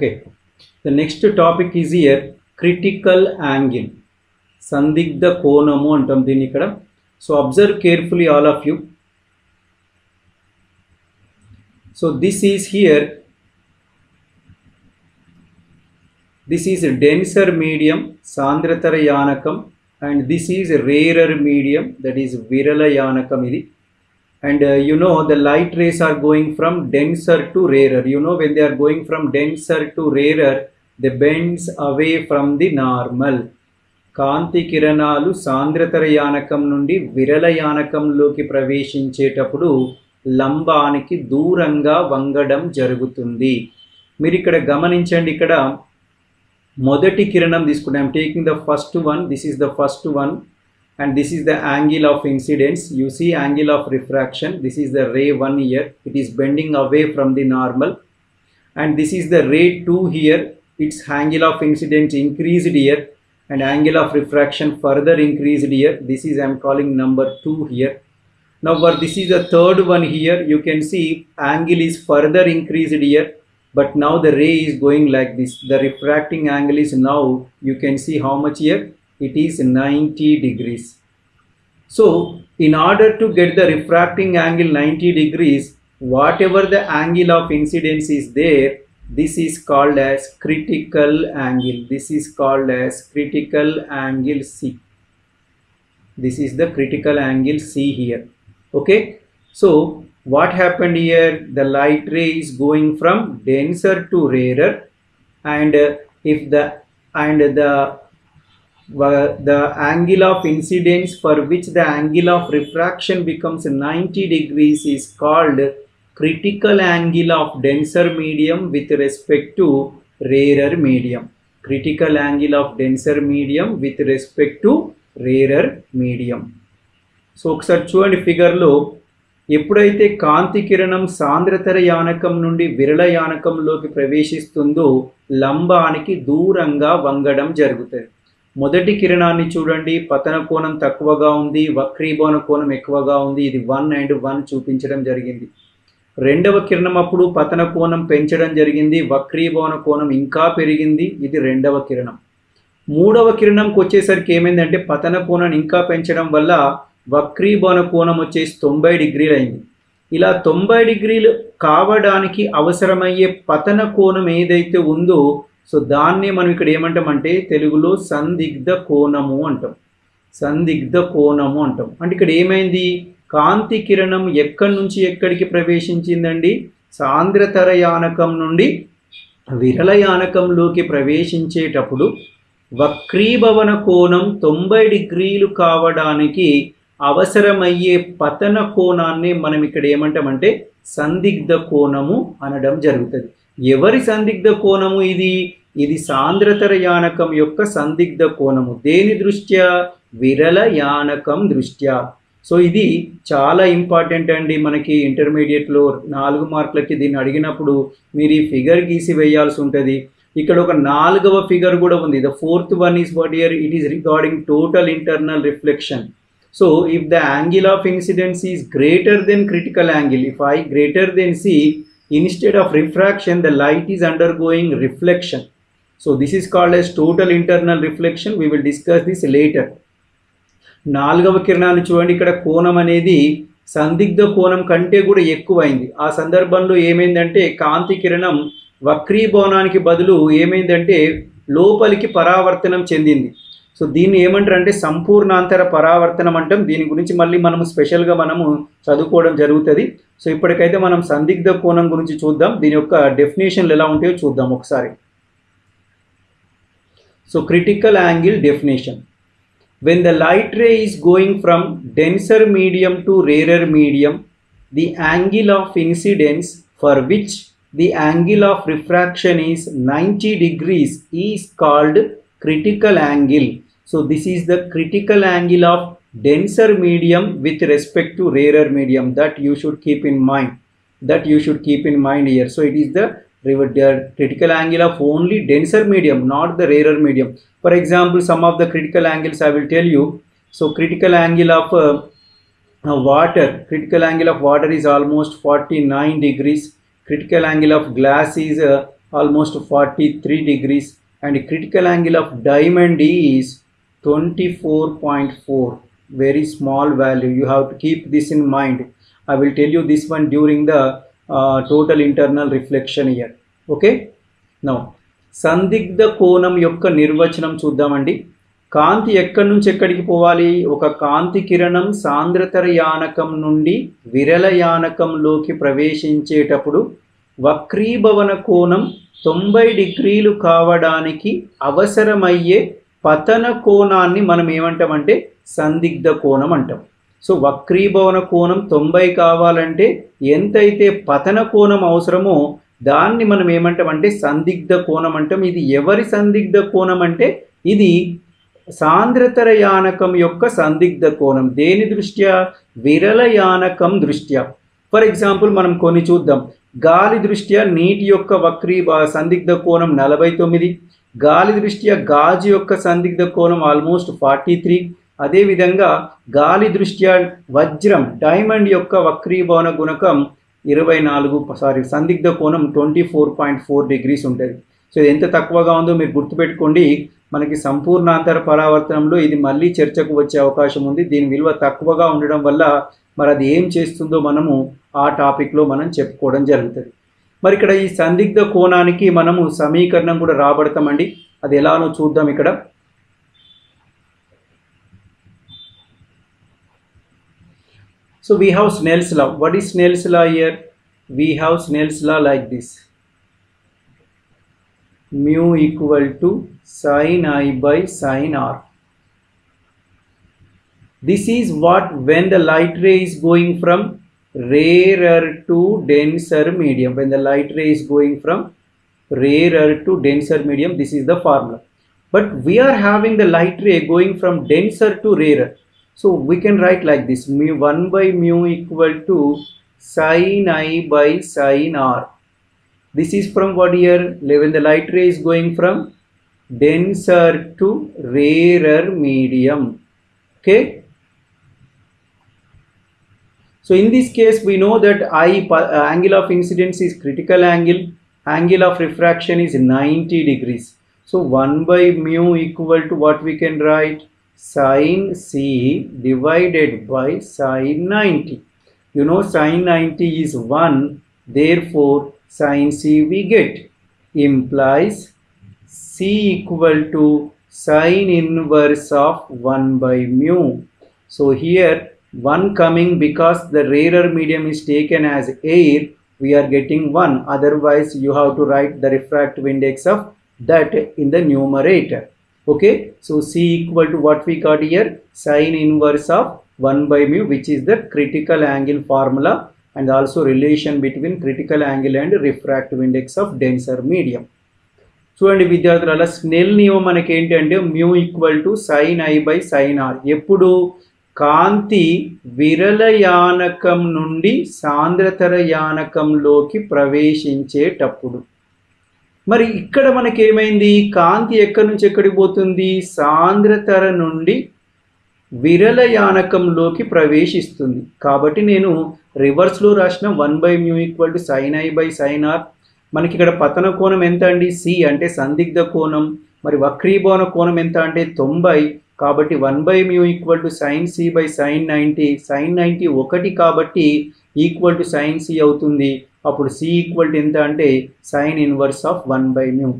Okay, the next topic is here critical angle. Sandigdha konamu antam దీన్ని ఇక్కడ. So observe carefully all of you. So this is here. This is denser medium Sandratara Yanakam, and this is rarer medium, that is Virala Yanakam idi. And you know the light rays are going from denser to rarer. You know when they are going from denser to rarer, they bends away from the normal. కాంతి కిరణాలు సాంద్రతర యానకం నుండి విరల యానకంలోకి ప్రవేశించేటప్పుడు లంబానికి దూరంగా వంగడం జరుగుతుంది. మీరు ఇక్కడ గమనించండి, ఇక్కడ మొదటి కిరణం తీసుకుంటే I'm taking the first one, this is the first one, and this is the angle of incidence. You see angle of refraction, this is the ray 1 here, it is bending away from the normal, and this is the ray 2 here, its angle of incidence increased here and angle of refraction further increased here. This is I am calling number 2 here. Now for this is the third one here, you can see angle is further increased here, but now the ray is going like this. The refracting angle is now, you can see how much here, it is 90 degrees. So in order to get the refracting angle 90 degrees, whatever the angle of incidence is there, this is called as critical angle. This is called as critical angle C. This is the critical angle C here. Okay, so what happened here, the light ray is going from denser to rarer, and if the angle of incidence for which the angle of refraction becomes 90 degrees is called critical angle of denser medium with respect to rarer medium. Critical angle of denser medium with respect to rarer medium. So ఒకసారి చూడండి ఫిగర్లో, ఎప్పుడైతే కాంతి కిరణం సాంద్రతర యానకం నుండి విరళ యానకంలోకి ప్రవేశిస్తుందో లంబానికి దూరంగా వంగడం జరుగుతుంది. మొదటి కిరణాన్ని చూడండి, పతన కోణం తక్కువగా ఉంది, వక్రీభవన కోణం ఎక్కువగా ఉంది, ఇది 1 and 1 చూపించడం జరిగింది. రెండవ కిరణం అప్పుడు పతన కోణం పెంచడం జరిగింది, వక్రీభవన కోణం ఇంకా పెరిగింది, ఇది రెండవ కిరణం. మూడవ కిరణంకి వచ్చేసరికి ఏమైందంటే పతన కోణాన్ని ఇంకా పెంచడం వల్ల వక్రీభవన కోణం వచ్చేసి 90 డిగ్రీలు అయింది. ఇలా 90 డిగ్రీలు కావడానికి అవసరమయ్యే పతన కోణం ఏదైతే ఉందో, సో దాన్నే మనం ఇక్కడ ఏమంటామంటే తెలుగులో సందిగ్ధ కోణము అంటాం. సందిగ్ధ కోణము అంటాం. అంటే ఇక్కడ ఏమైంది, కాంతి కిరణం ఎక్కడి నుంచి ఎక్కడికి ప్రవేశించిందండి, సాంద్రతర యానకం నుండి విరళ యానకంలోకి ప్రవేశించేటప్పుడు వక్రీభవన కోణం 90 డిగ్రీలు కావడానికి అవసరమయ్యే పతన కోణాన్ని మనం ఇక్కడ ఏమంటామంటే సందిగ్ధ కోణము అనడం జరుగుతుంది. ఎవరి సందిగ్ధ కోణము ఇది? ఇది సాంద్రతర యానకం యొక్క సందిగ్ధ కోణము. దేని దృష్ట్యా? విరళ యానకం దృష్ట్యా. సో ఇది చాలా ఇంపార్టెంట్ అండి. మనకి ఇంటర్మీడియట్లో 4 మార్కులకి దీన్ని అడిగినప్పుడు మీరు ఈ ఫిగర్ గీసి వేయాల్సి ఉంటుంది. ఇక్కడ ఒక 4వ ఫిగర్ కూడా ఉంది. The 4th one is what here, it is regarding total internal reflection. So if the angle of incidence is greater than critical angle, if I greater than C, instead of refraction the light is undergoing reflection. So this is called as total internal reflection. We will discuss this later. 4వ కిరణాన్ని చూడండి, ఇక్కడ కోణం అనేది సందిగ్ధ కోణం కంటే కూడా ఎక్కువైంది. ఆ సందర్భంలో ఏమైందంటే కాంతి కిరణం వక్రీభవనానికి బదులు ఏమైందంటే లోపలికి పరావర్తనం చెందింది. సో దీన్ని ఏమంటారు అంటే సంపూర్ణాంతర పరావర్తనం అంటాం. దీని గురించి మళ్ళీ మనము స్పెషల్గా మనము చదువుకోవడం జరుగుతుంది. సో ఇప్పటికైతే మనం సందిగ్ధ కోణం గురించి చూద్దాం. దీని యొక్క డెఫినేషన్లు ఎలా ఉంటాయో చూద్దాం ఒకసారి. So critical angle definition. When the light ray is going from denser medium to rarer medium, the angle of incidence for which the angle of refraction is 90 degrees is called critical angle. So this is the critical angle of denser medium with respect to rarer medium. That you should keep in mind. That you should keep in mind here. So it is the critical angle of only denser medium, not the rarer medium. For example, some of the critical angles I will tell you. So critical angle of water, critical angle of water is almost 49 degrees. Critical angle of glass is almost 43 degrees, and critical angle of diamond is 24.4. Very small value. You have to keep this in mind. I will tell you this one during the total internal reflection here. Okay. Now సందిగ్ధ కోణం యొక్క నిర్వచనం చూద్దామండి. కాంతి ఎక్కడి నుంచి ఎక్కడికి పోవాలి? ఒక కాంతి కిరణం సాంద్రతర యానకం నుండి విరల యానకంలోకి ప్రవేశించేటప్పుడు వక్రీభవన కోణం 90 డిగ్రీలు కావడానికి అవసరమయ్యే పతన కోణాన్ని మనం ఏమంటామంటే సందిగ్ధ కోణం అంటాం. సో వక్రీభవన కోణం 90 కావాలంటే ఎంతైతే పతన కోణం అవసరమో దాన్ని మనం ఏమంటామంటే సందిగ్ధ కోణం అంటాం. ఇది ఎవరి సందిగ్ధ కోణం అంటే ఇది సాంద్రతర యానకం యొక్క సందిగ్ధ కోణం. దేని దృష్ట్యా? విరల యానకం దృష్ట్యా. ఫర్ ఎగ్జాంపుల్ మనం కొన్ని చూద్దాం. గాలి దృష్ట్యా నీటి యొక్క సందిగ్ధ కోణం 49, గాలి దృష్ట్యా గాజు యొక్క సందిగ్ధ కోణం ఆల్మోస్ట్ 43. అదేవిధంగా గాలి దృష్ట్యా వజ్రం డైమండ్ యొక్క వక్రీభవన గుణకం 24 సందిగ్ధ కోణం 24.4 డిగ్రీస్ ఉంటుంది. సో ఇది ఎంత తక్కువగా ఉందో మీరు గుర్తుపెట్టుకోండి. మనకి సంపూర్ణాంతర పరావర్తనంలో ఇది మళ్ళీ చర్చకు వచ్చే అవకాశం ఉంది. దీని విలువ తక్కువగా ఉండడం వల్ల మరి అది ఏం చేస్తుందో మనము ఆ టాపిక్లో మనం చెప్పుకోవడం జరుగుతుంది. మరి ఇక్కడ ఈ సందిగ్ధ కోణానికి మనము సమీకరణం కూడా రాబడతామండి. అది ఎలానో చూద్దాం. ఇక్కడ so we have Snell's law. What is Snell's law here? We have Snell's law like this: mu equal to sin I by sin R. This is what when the light ray is going from rarer to denser medium. When the light ray is going from rarer to denser medium, this is the formula. But we are having the light ray going from denser to rarer. So we can write like this: mu 1 by mu equal to sin I by sin R. This is from what here? When the light ray is going from denser to rarer medium. Okay. So in this case we know that angle of incidence is critical angle. Angle of refraction is 90 degrees. So 1 by mu equal to what we can write? Sin C divided by sin 90. You know sin 90 is 1, therefore sin C we get implies C equal to sin inverse of 1 by mu. So here 1 coming because the rarer medium is taken as air, we are getting 1. Otherwise you have to write the refractive index of that in the numerator. Okay, so C equal to what we got here? Sin inverse of 1 by mu, which is the critical angle formula, and also relation between critical angle and refractive index of denser medium. చూడండి విద్యార్థుల Snell నియమం మనకి ఏంటంటే mu equal to sin I by sin R. ఎప్పుడు కాంతి విరల యానకం నుండి సాంద్రతర యానకంలోకి ప్రవేశించేటప్పుడు. మరి ఇక్కడ మనకి ఏమైంది? కాంతి ఎక్కడి నుంచి ఎక్కడికి పోతుంది? సాంద్రతర నుండి విరల యానకంలోకి ప్రవేశిస్తుంది. కాబట్టి నేను రివర్స్లో రాసిన 1 by mu equal to sin I by sin R. మనకి ఇక్కడ పతన కోణం ఎంత అండి? C అంటే సందిగ్ధ కోణం. మరి వక్రీభవన కోణం ఎంత అంటే 90. కాబట్టి 1 by mu equal to sin C by sin 90. sin 90 1 కాబట్టి ఈక్వల్ టు sin C అవుతుంది. అప్పుడు C ఈక్వల్ టు ఎంత అంటే sin inverse of 1 by mu.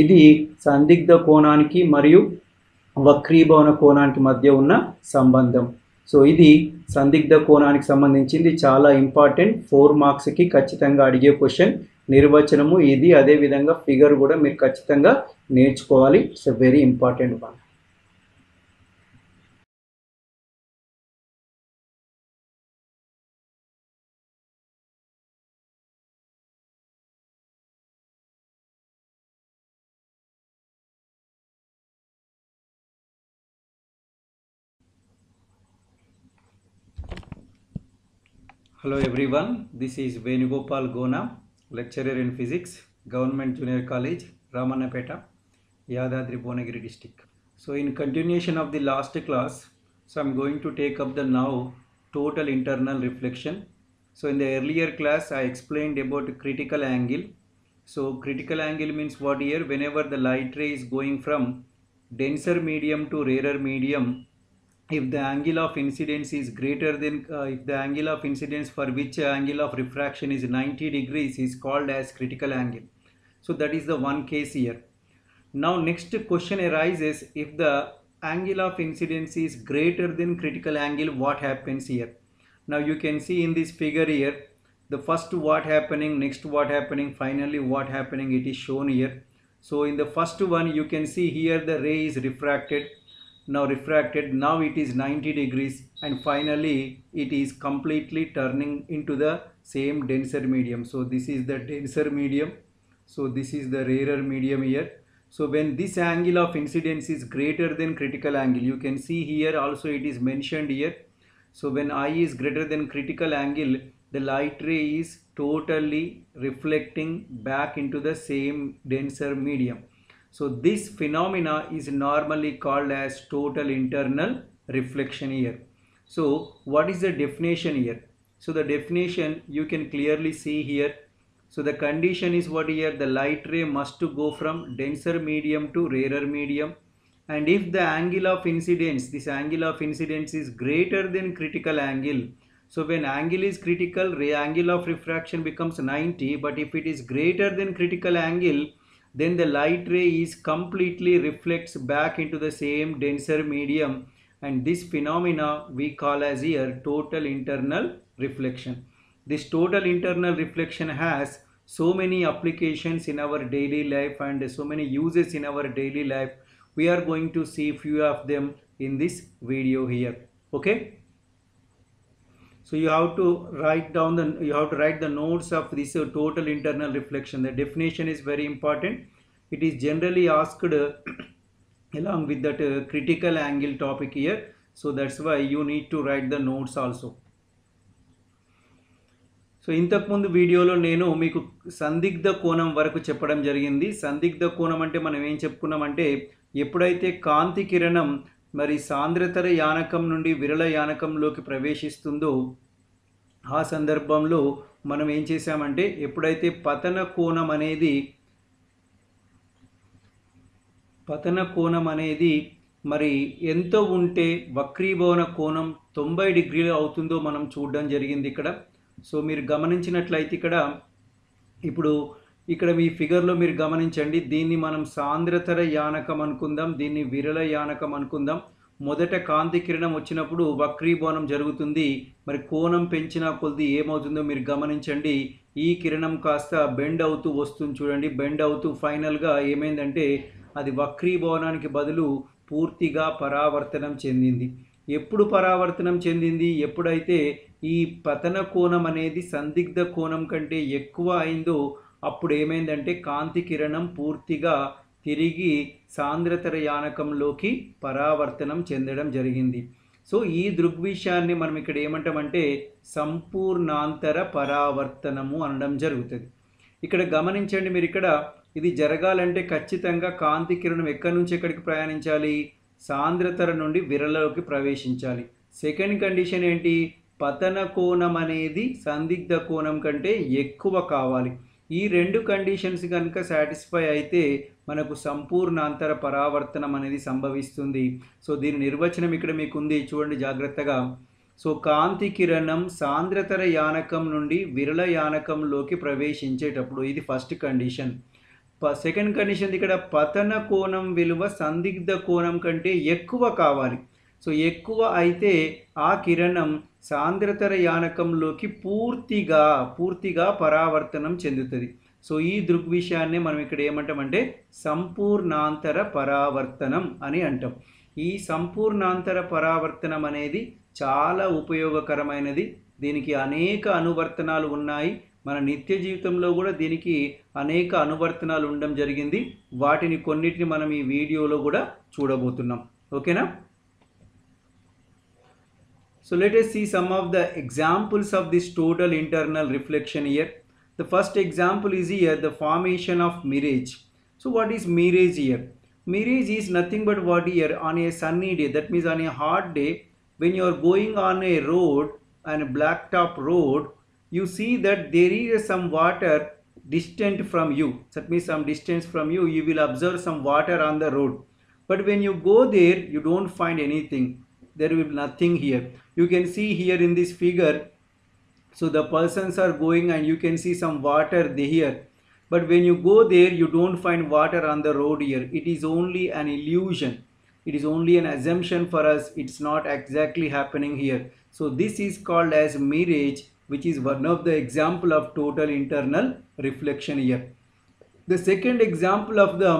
ఇది సందిగ్ధ కోణానికి మరియు వక్రీభవన కోణానికి మధ్య ఉన్న సంబంధం. సో ఇది సందిగ్ధ కోణానికి సంబంధించింది, చాలా ఇంపార్టెంట్. 4 మార్క్స్కి ఖచ్చితంగా అడిగే క్వశ్చన్. నిర్వచనము ఇది, అదేవిధంగా ఫిగర్ కూడా మీరు ఖచ్చితంగా నేర్చుకోవాలి. It's a very important one. Hello everyone, this is Venugopal Gona, lecturer in physics, Government Junior College, Ramannapeta, Yadadri Bhuvanagiరి district. So in continuation of the last class, so I'm going to take up the now total internal reflection. So in the earlier class I explained about critical angle. So critical angle means what here? Whenever the light ray is going from denser medium to rarer medium, if the angle of incidence is greater than if the angle of incidence for which angle of refraction is 90 degrees is called as critical angle. So that is the one case here. Now next question arises, if the angle of incidence is greater than critical angle, what happens here? Now you can see in this figure here, the first what happening, next what happening, finally what happening, it is shown here. So in the first one you can see here the ray is refracted, now it is 90 degrees, and finally it is completely turning into the same denser medium. So this is the denser medium, so this is the rarer medium here. So when this angle of incidence is greater than critical angle, you can see here also it is mentioned here. So when I is greater than critical angle, the light ray is totally reflecting back into the same denser medium. So this phenomena is normally called as total internal reflection here. So what is the definition here? So the definition you can clearly see here. So the condition is what here? The light ray must to go from denser medium to rarer medium, and if the angle of incidence, this angle of incidence is greater than critical angle, so when angle is critical, angle of refraction becomes 90, but if it is greater than critical angle, then the light ray is completely reflects back into the same denser medium, and this phenomena we call as here total internal reflection. This total internal reflection has so many applications in our daily life and so many uses in our daily life. We are going to see few of them in this video here. Okay. So you have to write down the notes of this total internal reflection. The definition is very important. It is generally asked along with that critical angle topic here. So that's why you need to write the notes also. So ఇంతకుముందు వీడియోలో నేను మీకు సందిగ్ధ కోణం వరకు చెప్పడం జరిగింది. సందిగ్ధ కోణం అంటే మనం ఏం చెప్పుకున్నామంటే, ఎప్పుడైతే కాంతి కిరణం మరి సాంద్రతర యానకం నుండి విరళ యానకంలోకి ప్రవేశిస్తుందో ఆ సందర్భంలో మనం ఏం చేసామంటే, ఎప్పుడైతే పతన కోణం అనేది మరి ఎంత ఉంటే వక్రీభవన కోణం 90 డిగ్రీలు అవుతుందో మనం చూడడం జరిగింది ఇక్కడ. సో మీరు గమనించినట్లయితే ఇక్కడ మీ ఫిగర్లో మీరు గమనించండి, దీన్ని మనం సాంద్రతర యానకం అనుకుందాం, దీన్ని విరళ యానకం అనుకుందాం. మొదట కాంతి కిరణం వచ్చినప్పుడు వక్రీభవనం జరుగుతుంది, మరి కోణం పెంచిన కొద్ది ఏమవుతుందో మీరు గమనించండి. ఈ కిరణం కాస్త బెండ్ అవుతూ వస్తుంది చూడండి, బెండ్ అవుతూ ఫైనల్గా ఏమైందంటే అది వక్రీభవనానికి బదులు పూర్తిగా పరావర్తనం చెందింది. ఎప్పుడు పరావర్తనం చెందింది? ఎప్పుడైతే ఈ పతన కోణం అనేది సందిగ్ధ కోణం కంటే ఎక్కువ అయిందో అప్పుడు ఏమైందంటే కాంతి కిరణం పూర్తిగా తిరిగి సాంద్రతర యానకంలోకి పరావర్తనం చెందడం జరిగింది. సో ఈ దృగ్విషయాన్ని మనం ఇక్కడ ఏమంటామంటే సంపూర్ణాంతర పరావర్తనము అనడం జరుగుతుంది. ఇక్కడ గమనించండి, మీరు ఇక్కడ ఇది జరగాలంటే ఖచ్చితంగా కాంతి కిరణం ఎక్కడి నుంచి ఎక్కడికి ప్రయాణించాలి? సాంద్రతర నుండి విరళలోకి ప్రవేశించాలి. సెకండ్ కండిషన్ ఏంటి? పతన కోణం అనేది సందిగ్ధ కోణం కంటే ఎక్కువ కావాలి. ఈ రెండు కండిషన్స్ కనుక సాటిస్ఫై అయితే మనకు సంపూర్ణాంతర పరావర్తనం అనేది సంభవిస్తుంది. సో దీని నిర్వచనం ఇక్కడ మీకు ఉంది, చూడండి జాగ్రత్తగా. సో కాంతి కిరణం సాంద్రతర యానకం నుండి విరళ యానకంలోకి ప్రవేశించేటప్పుడు, ఇది ఫస్ట్ కండిషన్. సెకండ్ కండిషన్ ఇక్కడ పతన కోణం విలువ సందిగ్ధ కోణం కంటే ఎక్కువ కావాలి. సో ఎక్కువ అయితే ఆ కిరణం సాంద్రతర యానకంలోకి పూర్తిగా పరావర్తనం చెందుతుంది. సో ఈ దృగ్విషయాన్ని మనం ఇక్కడ ఏమంటామంటే సంపూర్ణాంతర పరావర్తనం అని అంటాం. ఈ సంపూర్ణాంతర పరావర్తనం అనేది చాలా ఉపయోగకరమైనది. దీనికి అనేక అనువర్తనాలు ఉన్నాయి. మన నిత్య జీవితంలో కూడా దీనికి అనేక అనువర్తనాలు ఉండడం జరిగింది. వాటిని కొన్నిటిని మనం ఈ వీడియోలో కూడా చూడబోతున్నాం. ఓకేనా? So let us see some of the examples of this total internal reflection here. The first example is here the formation of mirage. So what is mirage here? Mirage is nothing but what here, on a sunny day, that means on a hot day, when you are going on a road, on a blacktop road, you see that there is some water distant from you, that means some distance from you, you will observe some water on the road. But when you go there, you don't find anything. There will be nothing here. You can see here in this figure, so the persons are going and you can see some water here. But when you go there, you don't find water on the road here. It is only an illusion. It is only an assumption for us. It's not exactly happening here. So this is called as mirage, which is one of the example of total internal reflection here. The second example of the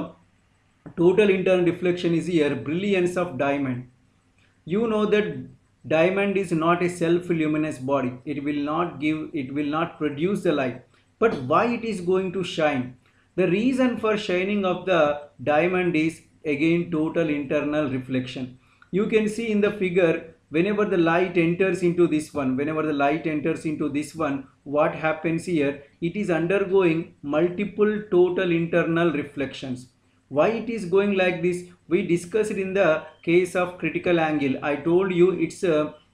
total internal reflection is here brilliance of diamond. You know that diamond is not a self-luminous body. It will not produce the light. But why it is going to shine? The reason for shining of the diamond is again total internal reflection. You can see in the figure, whenever the light enters into this one, what happens here? It is undergoing multiple total internal reflections. Why it is going like this? We discussed in the case of critical angle. I told you its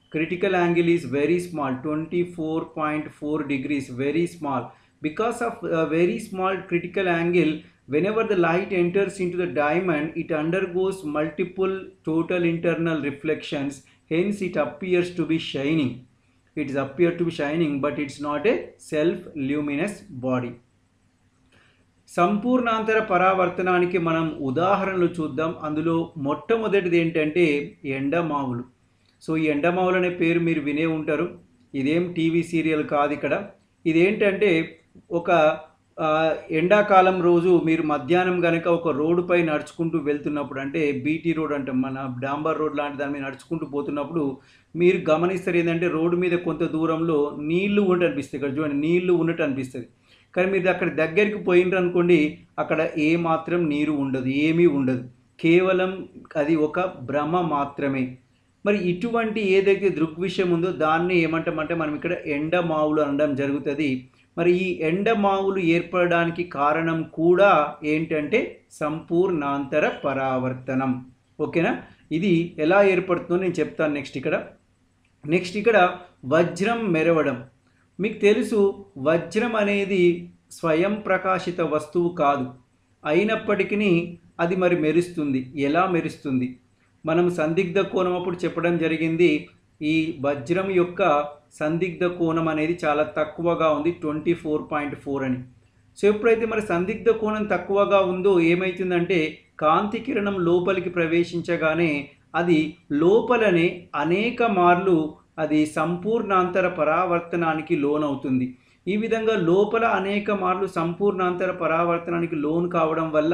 critical angle is very small, 24.4 degrees, very small. Because of a very small critical angle, whenever the light enters into the diamond, it undergoes multiple total internal reflections. Hence it appears to be shining. It is appear to be shining, but it's not a self-luminous body. సంపూర్ణాంతర పరావర్తనానికి మనం ఉదాహరణలు చూద్దాం. అందులో మొట్టమొదటిది ఏంటంటే ఎండమావులు. So ఈ ఎండమావులు అనే పేరు మీరు వినే ఉంటారు. ఇదేం టీవీ సీరియల్ కాదు ఇక్కడ. ఇదేంటంటే ఒక ఎండాకాలం రోజు మీరు మధ్యాహ్నం కనుక ఒక రోడ్డుపై నడుచుకుంటూ వెళ్తున్నప్పుడు, అంటే బీటీ రోడ్ అంటాం, మన డాంబర్ రోడ్ లాంటి దాని మీద నడుచుకుంటూ పోతున్నప్పుడు మీరు గమనిస్తారు ఏంటంటే రోడ్డు మీద కొంత దూరంలో నీళ్లు ఉన్నట్టు అనిపిస్తుంది. ఇక్కడ చూడండి, నీళ్లు ఉన్నట్టు అనిపిస్తుంది. కానీ మీరు అక్కడ దగ్గరికి పోయినారు అనుకోండి, అక్కడ ఏమాత్రం నీరు ఉండదు, ఏమీ ఉండదు, కేవలం అది ఒక భ్రమ మాత్రమే. మరి ఇటువంటి ఏదైతే దృగ్విషయం ఉందో దాన్ని ఏమంటామంటే మనం ఇక్కడ ఎండమావులు అనడం జరుగుతుంది. మరి ఈ ఎండమావులు ఏర్పడడానికి కారణం కూడా ఏంటంటే సంపూర్ణాంతర పరావర్తనం. ఓకేనా? ఇది ఎలా ఏర్పడుతుందో నేను చెప్తాను నెక్స్ట్ ఇక్కడ వజ్రం మెరవడం. మీకు తెలుసు వజ్రం అనేది స్వయం ప్రకాశిత వస్తువు కాదు, అయినప్పటికీ అది మరి మెరుస్తుంది. ఎలా మెరుస్తుంది? మనం సందిగ్ధ కోణం అప్పుడు చెప్పడం జరిగింది, ఈ వజ్రం యొక్క సందిగ్ధ కోణం అనేది చాలా తక్కువగా ఉంది, 24.4 అని. సో ఎప్పుడైతే మరి సందిగ్ధ కోణం తక్కువగా ఉందో ఏమవుతుందంటే కాంతి కిరణం లోపలికి ప్రవేశించగానే అది లోపలనే అనేక మార్లు అది సంపూర్ణాంతర పరావర్తనానికి లోనవుతుంది. ఈ విధంగా లోపల అనేక మార్లు సంపూర్ణాంతర పరావర్తనానికి లోన్ కావడం వల్ల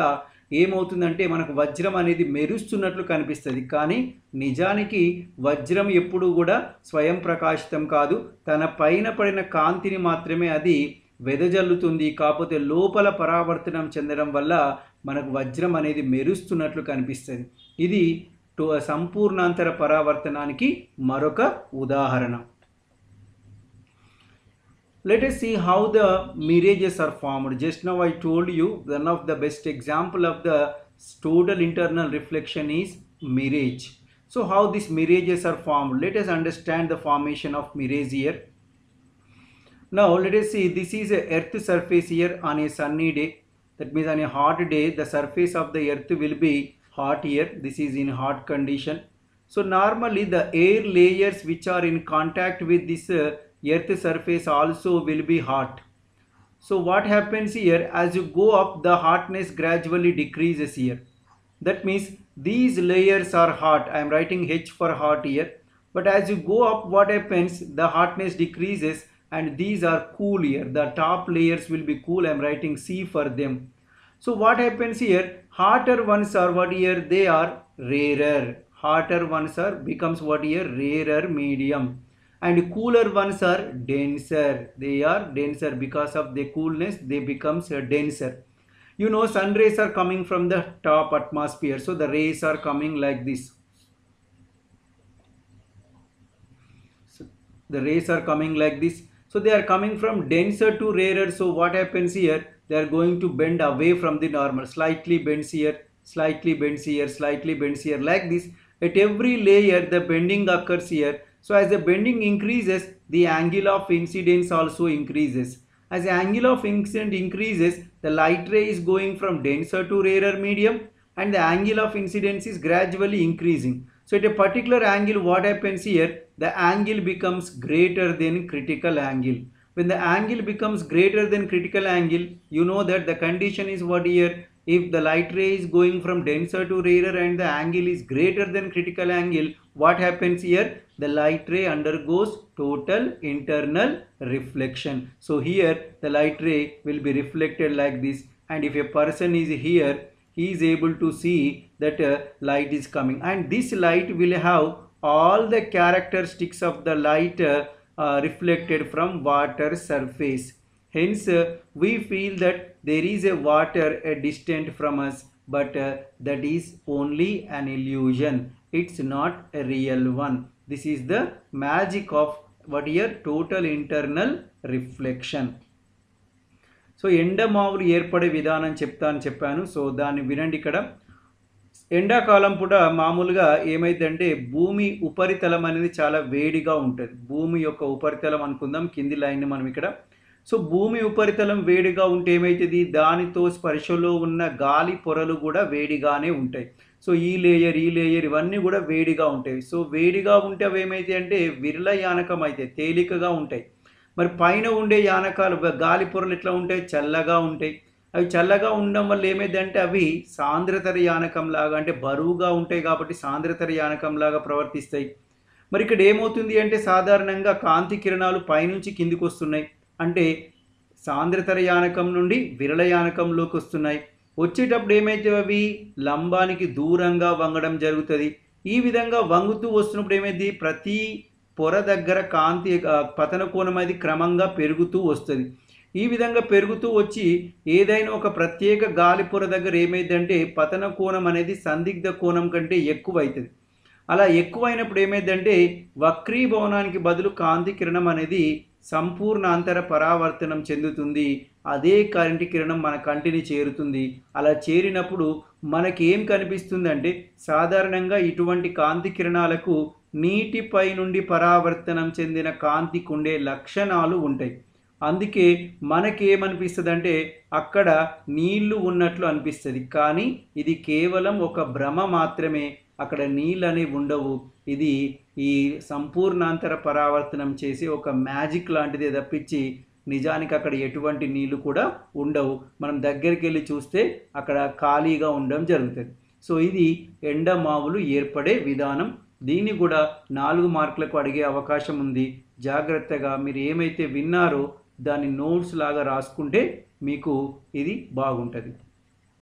ఏమవుతుందంటే మనకు వజ్రం అనేది మెరుస్తున్నట్లు కనిపిస్తుంది. కానీ నిజానికి వజ్రం ఎప్పుడు కూడా స్వయం ప్రకాశితం కాదు, తన పైన పడిన కాంతిని మాత్రమే అది వెదజల్లుతుంది. కాకపోతే లోపల పరావర్తనం చెందడం వల్ల మనకు వజ్రం అనేది మెరుస్తున్నట్లు కనిపిస్తుంది. ఇది సంపూర్ణాంతర పరావర్తనానికి మరొక ఉదాహరణ. Let us see how the mirages are formed. Just now I told you one of the best example of the total internal reflection is mirage. So how these mirages are formed? Let us understand the formation of mirage here. Now let us see, this is a earth surface here on a sunny day. That means on a hot day the surface of the earth will be hot here. This is in hot condition. So normally the air layers which are in contact with this earth surface also will be hot. So what happens here, as you go up the hotness gradually decreases here. That means these layers are hot. I am writing H for hot here. But as you go up, what happens, the hotness decreases and these are cool here. The top layers will be cool. I am writing C for them. So what happens here, hotter ones are what here, they are rarer. Hotter ones are becomes what here, rarer medium. And cooler ones are denser. They are denser because of the coolness, they becomes denser. You know, sun rays are coming from the top atmosphere, so the rays are coming like this. So the rays are coming like this. So they are coming from denser to rarer. So what happens here, they are going to bend away from the normal, slightly bends here, slightly bends here, slightly bends here, like this. At every layer the bending occurs here. So as the bending increases, the angle of incidence also increases. As the angle of incidence increases, the light ray is going from denser to rarer medium and the angle of incidence is gradually increasing. So at a particular angle, what happens here? The angle becomes greater than critical angle. When the angle becomes greater than critical angle, you know that the condition is what here? If the light ray is going from denser to rarer and the angle is greater than critical angle, what happens here? The light ray undergoes total internal reflection. So here the light ray will be reflected like this, and if a person is here, he is able to see that light is coming, and this light will have all the characteristics of the light reflected from water surface. Hence we feel that there is a water distant from us, but that is only an illusion. It's not a real one. This is the magic of what here? Total internal reflection. So ఎండమావులు ఏర్పడే విధానం చెప్పాను. So దాన్ని వినండి. ఇక్కడ ఎండాకాలం పూట మామూలుగా ఏమైందంటే భూమి ఉపరితలం అనేది చాలా వేడిగా ఉంటుంది. భూమి యొక్క ఉపరితలం అనుకుందాం, కింది లైన్ని మనం ఇక్కడ. సో భూమి ఉపరితలం వేడిగా ఉంటే ఏమవుతుంది? దానితో స్పర్శలో ఉన్న గాలి పొరలు కూడా వేడిగానే ఉంటాయి. సో ఈ లేయర్ ఇవన్నీ కూడా వేడిగా ఉంటాయి. సో వేడిగా ఉంటే అవి ఏమైతాయి అంటే విరళయానకం అయితే తేలికగా ఉంటాయి. మరి పైన ఉండే యానకాలు గాలి పొరలు ఎట్లా ఉంటాయి? చల్లగా ఉంటాయి. అవి చల్లగా ఉండడం వల్ల ఏమైందంటే అవి సాంద్రతర యానకం లాగా, అంటే బరువుగా ఉంటాయి కాబట్టి సాంద్రతర యానకం లాగా ప్రవర్తిస్తాయి. మరి ఇక్కడ ఏమవుతుంది అంటే సాధారణంగా కాంతి కిరణాలు పైనుంచి కిందికి వస్తున్నాయి, అంటే సాంద్రతర యానకం నుండి విరళ యానకంలోకి వస్తున్నాయి. వచ్చేటప్పుడు ఏమైతే అవి లంబానికి దూరంగా వంగడం జరుగుతుంది. ఈ విధంగా వంగుతూ వస్తున్నప్పుడు ఏమైంది? ప్రతి పొర దగ్గర కాంతి పతన కోణం అది క్రమంగా పెరుగుతూ వస్తుంది. ఈ విధంగా పెరుగుతూ వచ్చి ఏదైనా ఒక ప్రత్యేక గాలి పొర దగ్గర ఏమైందంటే పతన కోణం అనేది సందిగ్ధ కోణం కంటే ఎక్కువ అవుతుంది. అలా ఎక్కువైనప్పుడు ఏమైందంటే వక్రీభవనానికి బదులు కాంతి కిరణం అనేది సంపూర్ణాంతర పరావర్తనం చెందుతుంది. అదే కాంతి కిరణం మన కంటిని చేరుతుంది. అలా చేరినప్పుడు మనకి ఏం కనిపిస్తుందంటే సాధారణంగా ఇటువంటి కాంతి కిరణాలకు నీటిపై నుండి పరావర్తనం చెందిన కాంతికి ఉండే లక్షణాలు ఉంటాయి. అందుకే మనకి ఏమనిపిస్తుంది అంటే అక్కడ నీళ్లు ఉన్నట్లు అనిపిస్తుంది, కానీ ఇది కేవలం ఒక భ్రమ మాత్రమే. అక్కడ నీళ్ళు అనేవి ఉండవు. ఇది ఈ సంపూర్ణాంతర పరావర్తనం చేసి ఒక మ్యాజిక్ లాంటిదే తప్పించి నిజానికి అక్కడ ఎటువంటి నీళ్లు కూడా ఉండవు. మనం దగ్గరికి వెళ్ళి చూస్తే అక్కడ ఖాళీగా ఉండడం జరుగుతుంది. సో ఇది ఎండమావులు ఏర్పడే విధానం. దీన్ని కూడా 4 మార్కులకు అడిగే అవకాశం ఉంది. జాగ్రత్తగా మీరు ఏమైతే విన్నారో దాన్ని నోట్స్ లాగా రాసుకుంటే మీకు ఇది బాగుంటుంది.